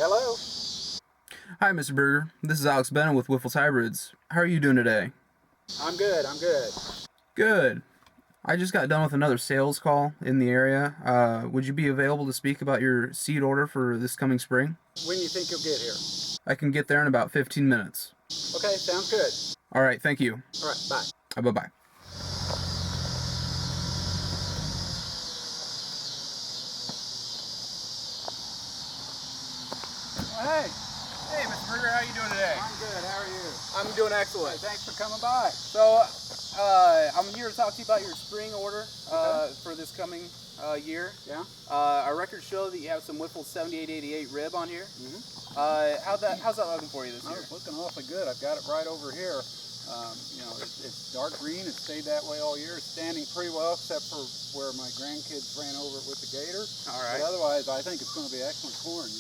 Hello. Hi, Mr. Berger. This is Alex Bennett with Wiffles Hybrids. How are you doing today? I'm good. Good. I just got done with another sales call in the area. Would you be available to speak about your seed order for this coming spring? When you think you'll get here? I can get there in about 15 minutes. Okay, sounds good. All right, thank you. All right, bye. Bye-bye. Hey, Hey, Mr. Berger, how are you doing today? I'm good. How are you? I'm doing excellent. Thanks for coming by. So, I'm here to talk to you about your spring order for this coming year. Yeah? Our records show that you have some Wiffles 7888 rib on here. How's that looking for you this year? It's looking awfully good. I've got it right over here. It's dark green. It stayed that way all year. It's standing pretty well, except for where my grandkids ran over it with the gator. All right. But otherwise, I think it's going to be excellent corn.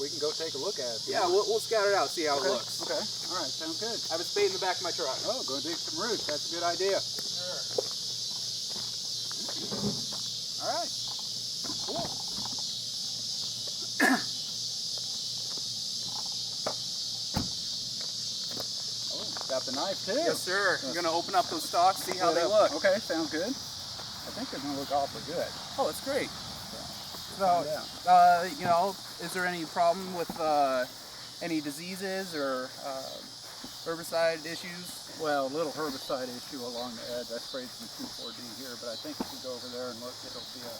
We can go take a look at it. Yeah, we'll scout it out, see how it looks. Okay. All right. Sounds good. I have a spade in the back of my truck. Oh, go dig some roots. That's a good idea. Sure. All right. Cool. Oh, got the knife too. Yes, sir. I'm going to open up those stalks, see how they look. Okay, sounds good. I think they're going to look awfully good. Oh, that's great. So, Yeah. is there any problem with any diseases or herbicide issues? Well, a little herbicide issue along the edge. I sprayed some 2,4-D here, but I think if you go over there and look, it'll be a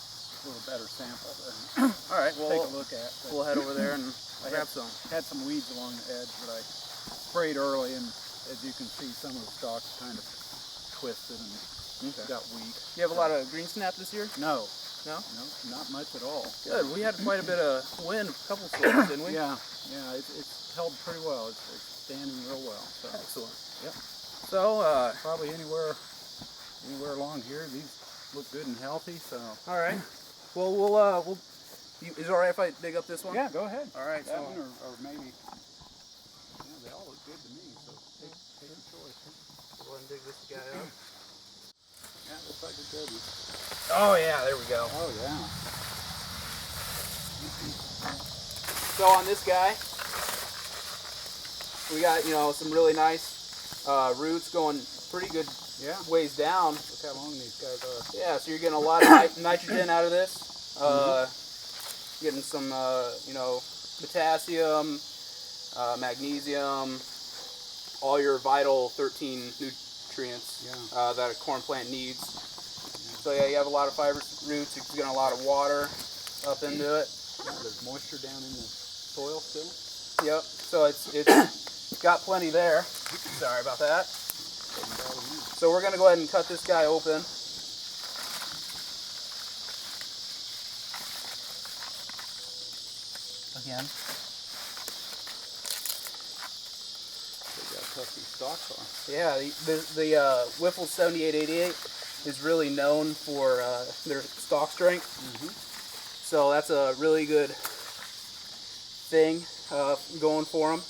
little better sample to All right, well, take a look at. But we'll head over there and I grab some. had some weeds along the edge that I sprayed early, and as you can see, some of the stalks kind of twisted and got weak. You have a lot of green snap this year? No, No? not much at all. Good. We had quite a bit of wind, a couple storms, didn't we? Yeah, it's held pretty well. It's standing real well. So. Excellent. Yep. So, Probably anywhere along here, these look good and healthy. So. all right. Well, is it all right if I dig up this one? Yeah, go ahead. All right. That So, one or maybe. Yeah, they all look good to me. So take your choice. go ahead and dig this guy up. Yeah, looks like a good one. Oh yeah, there we go. Oh yeah. So on this guy, we got some really nice roots going pretty good Yeah. ways down. Look how long these guys are. Yeah, so you're getting a lot of nitrogen out of this. Getting some potassium, magnesium, all your vital 13 nutrients that a corn plant needs. So yeah, you have a lot of fibrous roots. You're getting a lot of water up into it. Yeah, there's moisture down in the soil still. Yep. So it's got plenty there. Sorry about that. So we're gonna go ahead and cut this guy open. Again. They got tough these stalks are. Yeah, the Wiffles 7888 is really known for their stalk strength. So that's a really good thing going for them.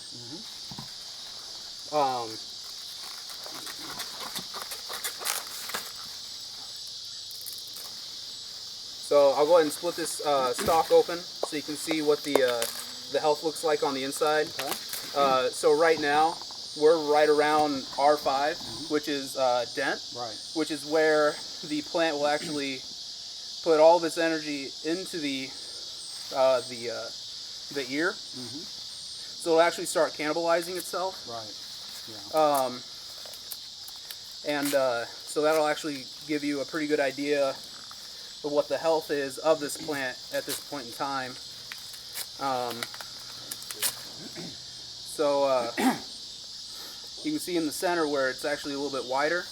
So I'll go ahead and split this stalk open so you can see what the health looks like on the inside. Okay. So right now we're right around R5, which is dent, Right. which is where the plant will actually put all of its energy into the ear. So it'll actually start cannibalizing itself. Right. Yeah. So that'll actually give you a pretty good idea of what the health is of this plant at this point in time. You can see in the center where it's actually a little bit wider.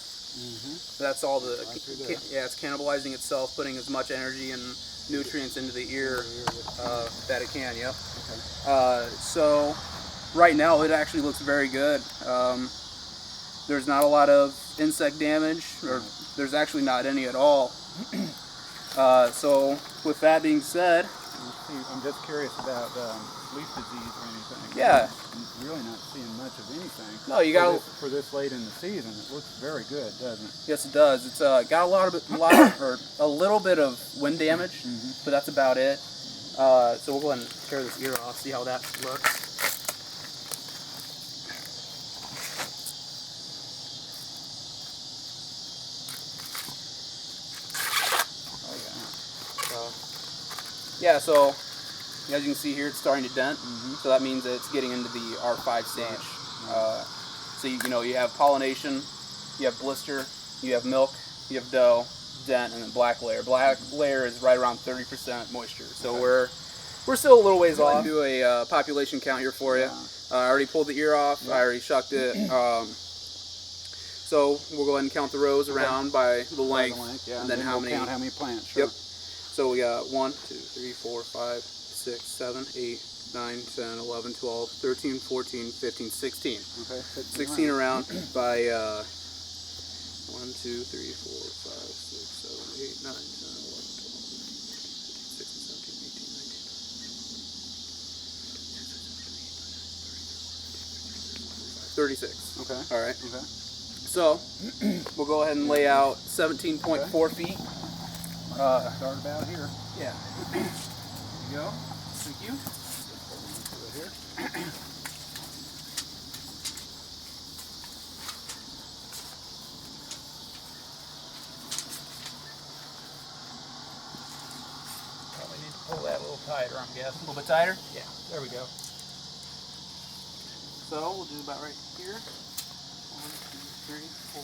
That's all the it's cannibalizing itself, putting as much energy and nutrients into the ear that it can. Yep. Okay. So right now it actually looks very good. There's not a lot of insect damage, or there's actually not any at all. So with that being said, I'm just curious about leaf disease or anything. Yeah. I'm really not seeing much of anything. No, you got for this late in the season. It looks very good, doesn't it? yes, it does. It's got a little bit of wind damage, but that's about it. So we'll go ahead and tear this ear off, see how that looks. Yeah, so as you can see here, it's starting to dent. So that means that it's getting into the R5 stage. So you know, you have pollination, you have blister, you have milk, you have dough, dent, and then black layer. Black layer is right around 30% moisture. So we're still a little ways off. Do a population count here for you. I already pulled the ear off. I already shucked it. So we'll go ahead and count the rows around by the length, and then how many. Count how many plants. Sure. Yep. So we got 1, 2, 3, 4, 5, 6, 7, 8, 9, 10, 11, 12, 13, 14, 15, 16. Okay. 16 around by 1, 2, 3, 4, 5, 6, 7, 8, 9, 10, 11, 12, 13, 36. Okay. All right. Okay. So we'll go ahead and lay out 17.4 feet. Start about here. Yeah. There you go. Thank you. Here. Probably need to pull that a little tighter, I'm guessing. A little bit tighter? Yeah. There we go. So we'll do about right here. 1, 2, 3, 4.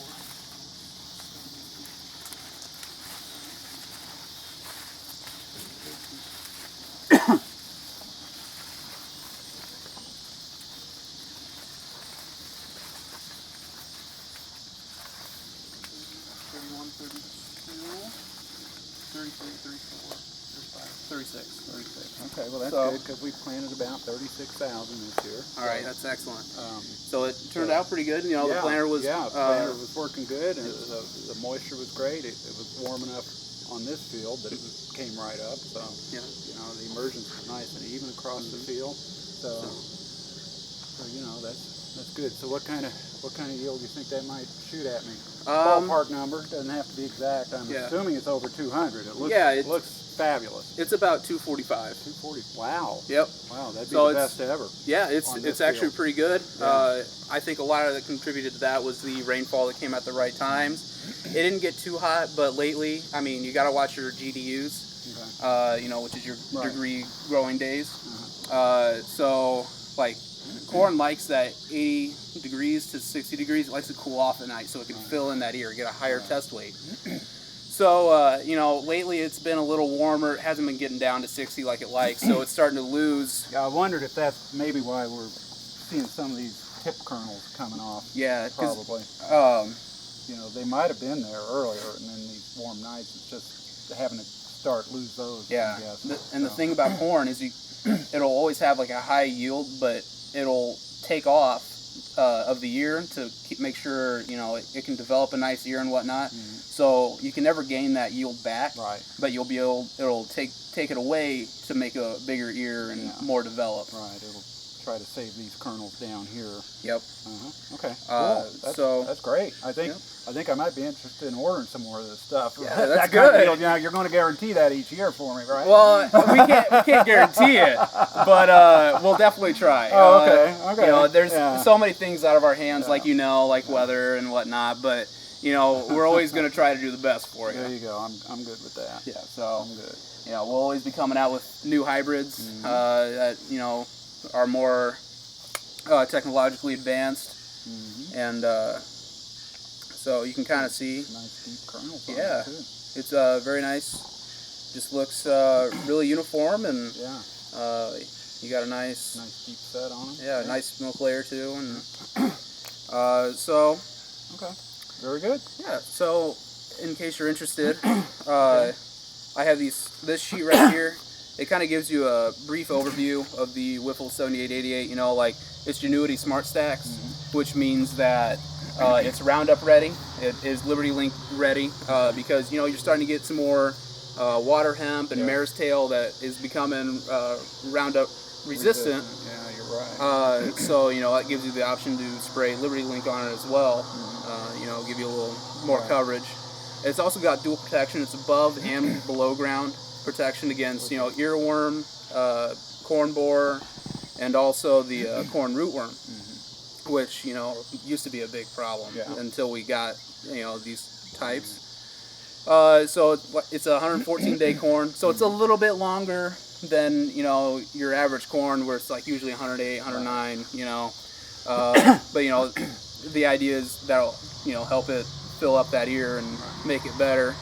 36. Okay, well that's good because we planted about 36,000 this year. All right, that's excellent. So it turned out pretty good. You know, the planter was the planter was working good, and the moisture was great. It was warm enough on this field that it came right up. So you know, the emergence was nice and even across the field. So you know, that's good. So what kind of yield do you think that might shoot at me? Ballpark number, doesn't have to be exact. I'm assuming it's over 200. It looks fabulous. It's about 245. 240. Wow. Yep. Wow, that'd be the best ever. Yeah, it's actually pretty good. Yeah. I think a lot of that contributed to that was the rainfall that came at the right times. It didn't get too hot, but lately, I mean, you got to watch your GDUs. Okay. You know, which is your degree growing days. So like corn likes that 80 degrees to 60 degrees. It likes to cool off at night so it can fill in that ear, get a higher test weight. So, you know, lately it's been a little warmer. It hasn't been getting down to 60 like it likes, so it's starting to lose. Yeah, I wondered if that's maybe why we're seeing some of these tip kernels coming off. Yeah, probably. You know, they might have been there earlier, and then these warm nights, it's just having to lose those. Yeah, the thing about corn is it'll always have like a high yield, but it'll take off of the ear to make sure, you know, it can develop a nice ear and whatnot. So you can never gain that yield back, but you'll be it'll take it away to make a bigger ear and more developed. Right, it'll try to save these kernels down here. Yep. Okay. Cool. That's great. I think I might be interested in ordering some more of this stuff. Yeah, that's good. Kind of deal, you're going to guarantee that each year for me, right? Well, we can't guarantee it, but we'll definitely try. Oh, okay. You know, there's so many things out of our hands, like like weather and whatnot, but you know, we're always going to try to do the best for you. There you go. I'm good with that. Yeah. So I'm good. You know, we'll always be coming out with new hybrids that you know are more technologically advanced, and so you can kind of see. Nice deep kernels. Yeah, it's very nice. Just looks really uniform, and you got a nice deep set on them. Yeah, nice milk layer too, and so. Okay. Very good. Yeah. So, in case you're interested, I have this sheet right here. It kind of gives you a brief overview of the Wiffle 7888. You know, like it's Genuity Smart Stacks, which means that it's Roundup ready. It is Liberty Link ready because you know you're starting to get some more water hemp and mare's tail that is becoming Roundup resistant. Yeah, you're right. So you know that gives you the option to spray Liberty Link on it as well. You know, give you a little more coverage. It's also got dual protection. It's above and below ground protection against, you know, earworm, corn borer, and also the corn rootworm, which used to be a big problem until we got these types. So it's a 114-day corn, so it's a little bit longer than your average corn, where it's like usually 108, 109. But the idea is that'll help it fill up that ear and make it better.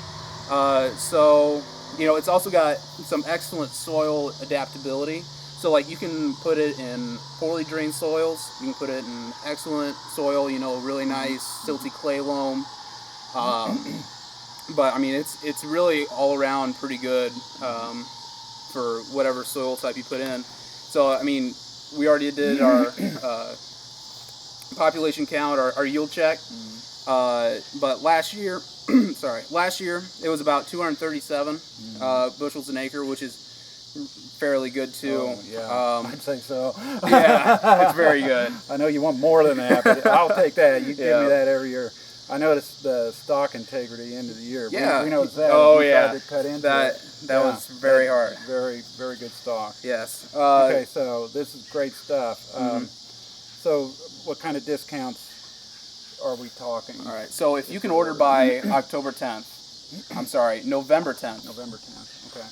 So it's also got some excellent soil adaptability. So like you can put it in poorly drained soils, you can put it in excellent soil, really nice silty clay loam. But I mean it's really all around pretty good for whatever soil type you put in. So I mean we already did our population count, our yield check. But last year, last year it was about 237 bushels an acre, which is fairly good too. Oh, yeah, I'd say so. Yeah, it's very good. I know you want more than that, but I'll take that. You give me that every year. I noticed the stock integrity end of the year. Yeah, we noticed that. Oh we yeah, tried to cut into that was very hard. Very, very good stock. Yes. Okay, so this is great stuff. So what kind of discounts are we talking? All right. So if you can order by October 10th, I'm sorry, November 10th. November 10th. Okay.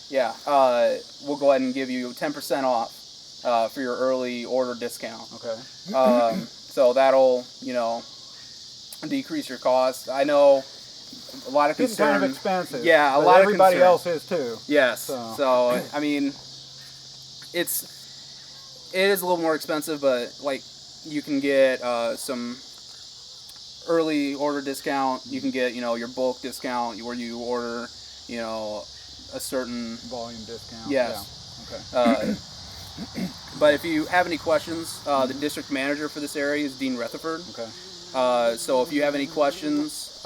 Yeah. We'll go ahead and give you 10% off for your early order discount. Okay. So that'll decrease your cost. I know a lot of concern. It's kind of expensive. Yeah, a but lot of everybody concern. else is too. Yes. So I mean, it is a little more expensive, but like you can get some early order discount. You can get your bulk discount where you order a certain volume discount. Yes. Yeah. Okay. But if you have any questions, the district manager for this area is Dean Rutherford. Okay. So if you have any questions,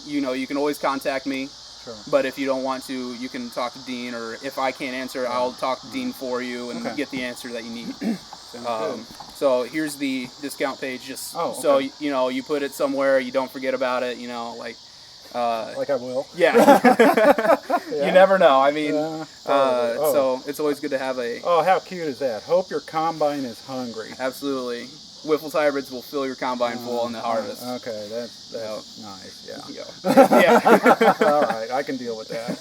you can always contact me. Sure. But if you don't want to, you can talk to Dean, or if I can't answer, I'll talk to Dean for you and get the answer that you need. So here's the discount page, just so you put it somewhere, you don't forget about it. Like I will. Yeah. You never know. I mean, totally. so it's always good to have a. Oh, how cute is that? Hope your combine is hungry. Absolutely. Whiffles hybrids will fill your combine full in the harvest. Okay, that's nice. Yeah. Yeah. All right, I can deal with that.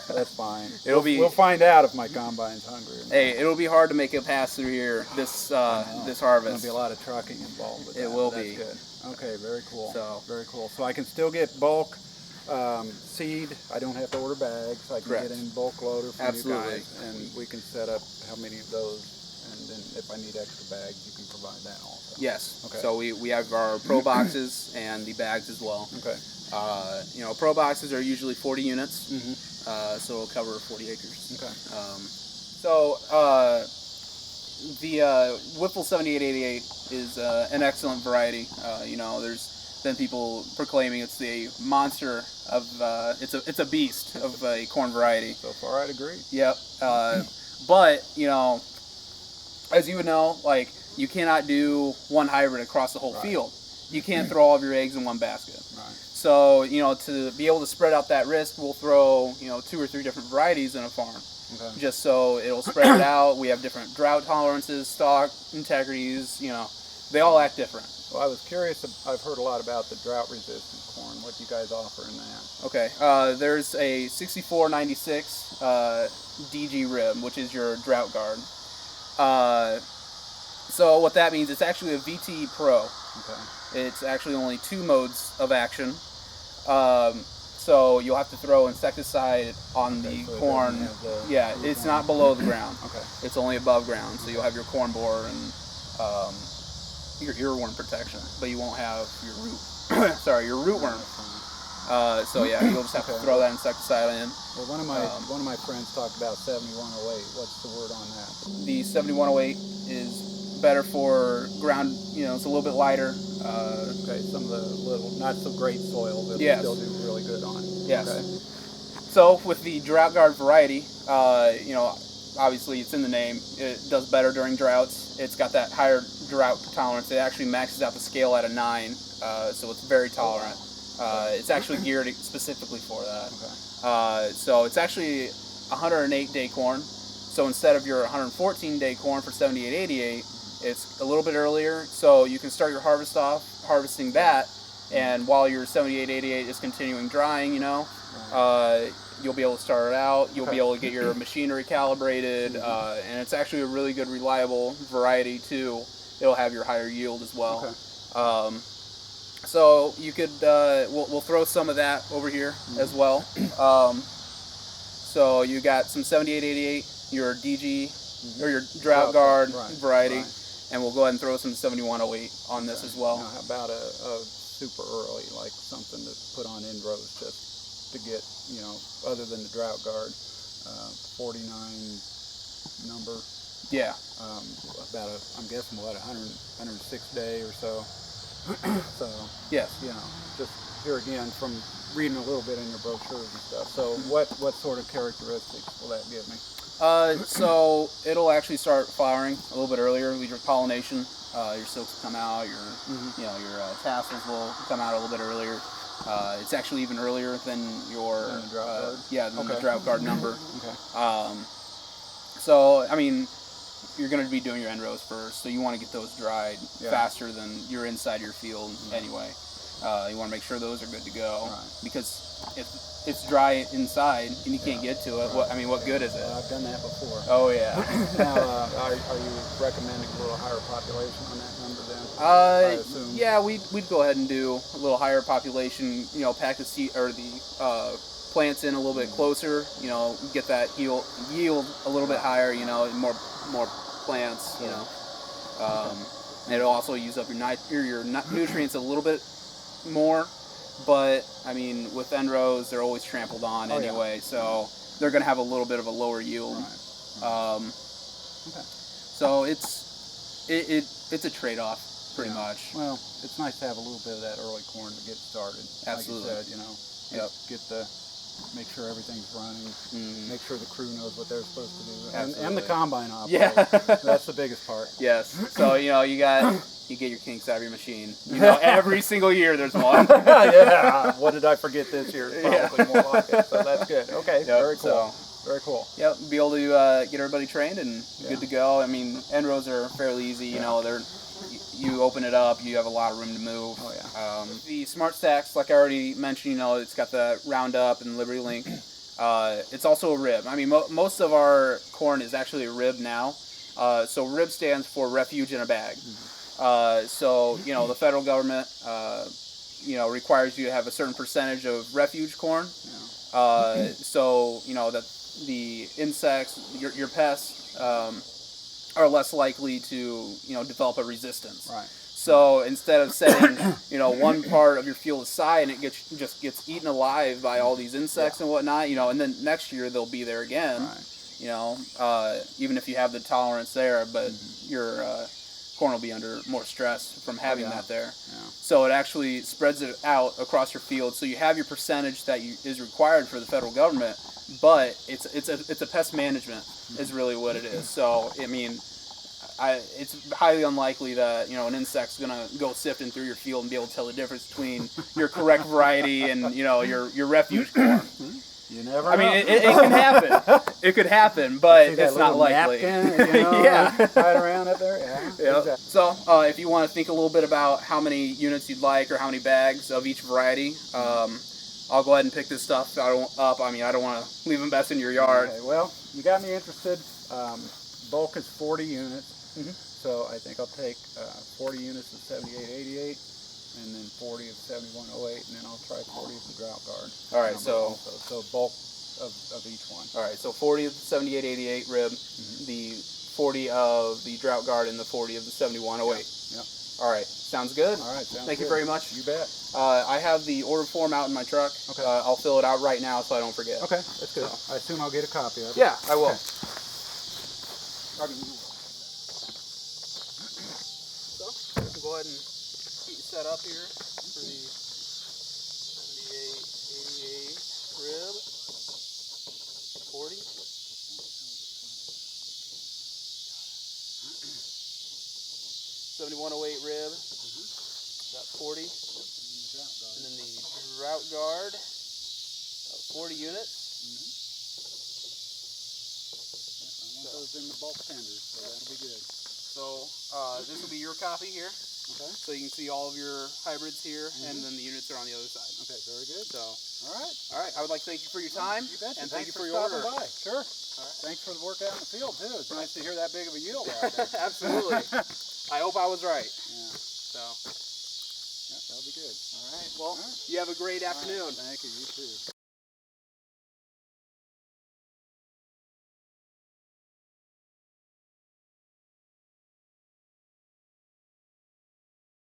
That's fine. We'll find out if my combine's hungry or not. Hey, it'll be hard to make a pass through here this harvest. There'll be a lot of trucking involved with that. It will That's be. Good. Okay, very cool. So very cool. So I can still get bulk seed. I don't have to order bags. I can Correct. get in bulk loader from Absolutely. you guys, and we can set up how many of those. And then if I need extra bags, you can provide that also. Yes. Okay. So we have our pro boxes and the bags as well. Okay. Pro boxes are usually 40 units, Mm-hmm. so it'll cover 40 acres. Okay. The Whipple 7888 is an excellent variety. There's been people proclaiming it's the monster of it's a beast of a corn variety. So far, I'd agree. Yep. But as you would know, like you cannot do one hybrid across the whole field. You can't throw all of your eggs in one basket. Right. So to be able to spread out that risk, we'll throw 2 or 3 different varieties in a farm. Okay. Just so it'll spread it out. We have different drought tolerances, stock integrities. They all act different. Well, I was curious. I've heard a lot about the drought-resistant corn. What do you guys offer in that? Okay. There's a 6496 DG rib, which is your drought guard. So what that means, it's actually a VT Pro. Okay. It's actually only 2 modes of action. So you'll have to throw insecticide on the so corn. It's not below the ground. Okay. It's only above ground. So you'll have your corn borer and your earworm protection, but you won't have your your rootworm. You'll just have to throw that insecticide in. Well, one of my friends talked about 7108. What's the word on that? The 7108 is better for ground. It's a little bit lighter. Okay, some of the little not so great soil that Yes. still do really good on. Yes. Okay. So with the drought guard variety, obviously it's in the name. It does better during droughts. It's got that higher drought tolerance. It actually maxes out the scale at a 9, so it's very tolerant. It's actually geared specifically for that. Okay. So it's actually 108-day corn. So instead of your 114-day corn for 7888, it's a little bit earlier. So you can start your harvest off harvesting that, and while your 7888 is continuing drying, you'll be able to start it out. You'll be able to get your machinery calibrated, and it's actually a really good, reliable variety too. It'll have your higher yield as well. So you could, we'll throw some of that over here as well. So you got some 7888, your DG, or your drought guard variety, and we'll go ahead and throw some 7108 on this as well. Now, how about a super early, like something to put on end rows just to get, other than the drought guard, 49 number. Yeah. About I'm guessing 106 day or so. So yes, just here again from reading a little bit in your brochures and stuff. So what sort of characteristics will that give me? So it'll actually start flowering a little bit earlier with your pollination. Your silks will come out. Your tassels will come out a little bit earlier. It's actually even earlier than your the drought guard number. So I mean, you're going to be doing your end rows first, so you want to get those dried faster than you're inside your field anyway. You want to make sure those are good to go, because if it's dry inside and you can't get to it, what good is it? I've done that before. Oh yeah. Now, are you recommending a little higher population on that number then? I assume. Yeah, we'd go ahead and do a little higher population. Pack the seed or the plants in a little bit closer. Get that yield a little bit higher. More plants. And it'll also use up your nutrients a little bit more. But I mean, with end rows, they're always trampled on anyway, so they're going to have a little bit of a lower yield. So it's a trade-off, pretty much. Well, it's nice to have a little bit of that early corn to get started. Absolutely. Like you said, make sure everything's running, make sure the crew knows what they're supposed to do, and the combine operator. Yeah, that's the biggest part. Yes. So you get your kinks out of your machine. Every single year there's one. Yeah. What did I forget this year? Probably more like it. So that's good. Okay. Very cool. Very cool. Yep. Be able to get everybody trained and good to go. I mean, end rows are fairly easy. You open it up, you have a lot of room to move. The Smart Stacks, like I already mentioned, it's got the Roundup and Liberty Link. It's also a rib. I mean, most of our corn is actually a rib now. So rib stands for refuge in a bag. So the federal government, requires you to have a certain percentage of refuge corn. So that the insects, your pests, are less likely to develop a resistance. Right. So instead of setting one part of your field aside and it just gets eaten alive by all these insects and whatnot, and then next year they'll be there again. Right. Even if you have the tolerance there, but your corn will be under more stress from having that there. So it actually spreads it out across your field. So you have your percentage that is required for the federal government, but it's a pest management is really what it is. So I mean, it's highly unlikely that an insect's gonna go sifting through your field and be able to tell the difference between your correct variety and your refuge corn. You never know. I mean, it can happen. It could happen, but it's not likely. Napkin, right around up there. Yeah. Exactly. So, if you want to think a little bit about how many units you'd like or how many bags of each variety, I'll go ahead and pick this stuff up. I mean, I don't want to leave them best in your yard. Okay, well, you got me interested. Bulk is 40 units. So I think I'll take 40 units of 7888. And then 40 of 7108, and then I'll try 40 of the drought guard. All right, so bulk of each one. All right, so 40 of the 7888 rib, the 40 of the drought guard, and the 40 of the 7108. Yep. All right, sounds good. All right, sounds Thank good. you very much. You bet. I have the order form out in my truck. Okay. I'll fill it out right now so I don't forget. Okay, that's good. So, I assume I'll get a copy of it. Yeah, I will. Okay. So we can go ahead and get you set up here for the 7888 rib 40. 7108 rib, about 40. And then the drought guard, about 40 units. those in the bulk tenders, so that'll be good. So this will be your copy here. Okay. So you can see all of your hybrids here, and then the units are on the other side. Okay, very good. So, all right. I would like to thank you for your time. You betcha. And thank you for for your stopping order. by. Sure. All right. Thanks for the work out in the field too. It's nice to hear that big of a yield out there. Absolutely. I hope I was right. Yeah. So, Yeah, that'll be good. all right. Well, you have a great afternoon. Right. Thank you. You too.